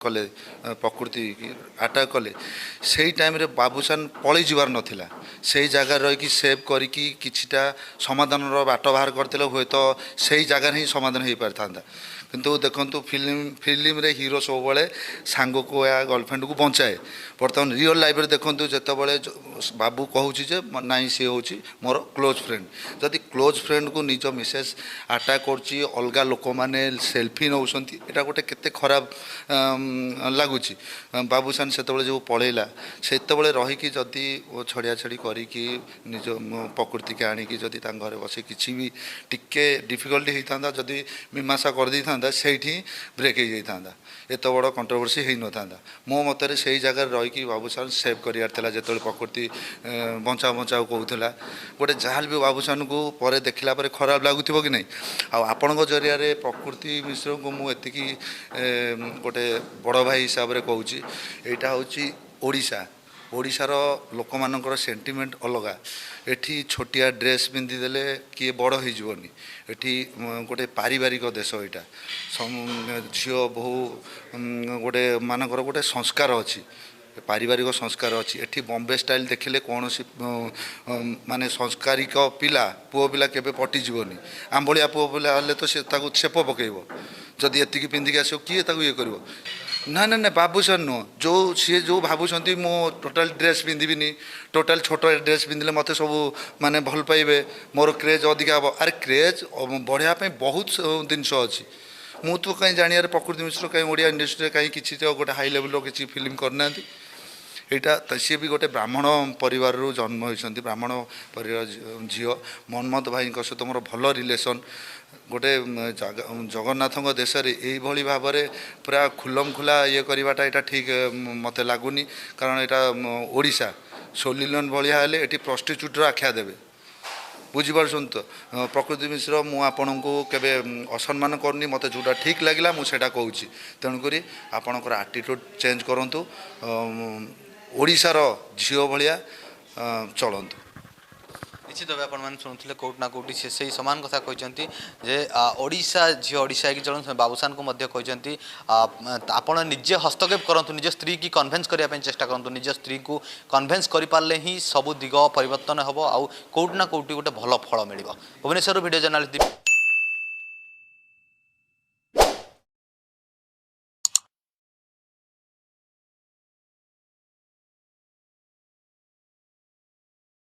कले प्रकृति आटाक कले से टाइम रे बाबूसान पलि जीवार नथिला से जगह रही सेव करिकी किछिटा समाधान बाट बाहर करते हुए तो से जगह ही समाधान हो पारि था किंतु देखंतु फिल्म रे हीरो सब बड़े सांग को या गर्लफ्रेंड को बचाए बर्तमान रियल लाइफ रे देखंतु जते बड़े बाबू कहूँ जे नाई सी हूँ मोर क्लोज फ्रेंड जदि क्लोज फ्रेंड को निज मिसेस अटैक कर अलग लोक मैंने सेल्फी नौकरी यहाँ गोटे केते खराब लगुच बाबूसान से जो पलैला से रहीकि जदि छड़िया छड़ी करी निज प्रकृति के आणिकी जदि घरे बस किसी भी टिके डिफिकल्टी होता जदि मीमांसा कर दी था से ब्रेक हो जाता एत बड़ कंट्रोवर्सी हो न था मो मतरे से जगह रहीकि बाबूसान सेव करार जो प्रकृति बचाओ बचाओ कहूला गोटे जहाँ भी बाबूसान को पर देखला खराब लगुव कि नहीं आपण जरिया प्रकृति मिश्र को मुझे गोटे बड़ भाई हिसाब से कहूँ यहाँ हूँ ओडिशा ओडिशार लोक मानकर सेंटिमेंट अलग एठी छोटिया ड्रेस पिंधिदेले किए बड़ होनी एठी गोटे पारिवारिक देश यहाँ झील बहु गोटे मानकर गोटे संस्कार अच्छी पारिवारिक संस्कार अच्छी एठी बॉम्बे स्टाइल देखिले कौन सी माने संस्कारिक पिला पुओ पिला केबे पटिजीवनी आम भाया पुओ पिला हेल्ले तो से छेप पकेब जदि एतिकी पिंधिकी आसो किए ये कर ना ना ना बाबूसान नुह जो सी जो भावुं मो टोटाल ड्रेस पिंधिबिनी टोटाल छोट ड्रेस पिंधिले मत सब माने भल पाइबे मोर क्रेज अधिका हम अरे क्रेज बढ़िया बहुत जिनस अच्छी मु तो कहीं जानियार प्रकृति मिश्र कहीं ओडिया इंडस्ट्री कहीं किसी गोटे हाई लेवल किसी फिल्म करना यहाँ सी भी गोटे ब्राह्मण परिवार जन्म होती ब्राह्मण परिवार झील मनमोहन भाई सहित मोर भल रिलेसन गोटे जगन्नाथ देश में भाव में पूरा खुलम खुला ये करवाटा यहाँ ठीक मत लगुनि कारण यहाँ ओडिशा सोलिलन भाया हेल्ले ये प्रस्टिट्यूटर आख्या देवे बुझीपार्छन तो प्रकृति मिश्र मु आपण को केबे असम्मान करनी मत जोटा ठीक लगे मुझे कहूँ तेणुक आपणकर आटिट्यूड चेंज करूँ ओडिशार झील भाया चलतु निश्चित भाव आप शुणुले कौट ना कौटी से सामान कथा कहते जे ओडिशा झी ओडिशा की चलते बाबूसान को कहते आप निजे हस्तक्षेप करूँ निज स्त्री की कन्वेन्स करने चेष्टा करूँ निज स्त्री को कन्वेन्स करें ही सब दिग परिवर्तन हम आउ कौट ना कौटी गोटे भल फल मिल भुवनेश्वर वीडियो जर्नालिस्ट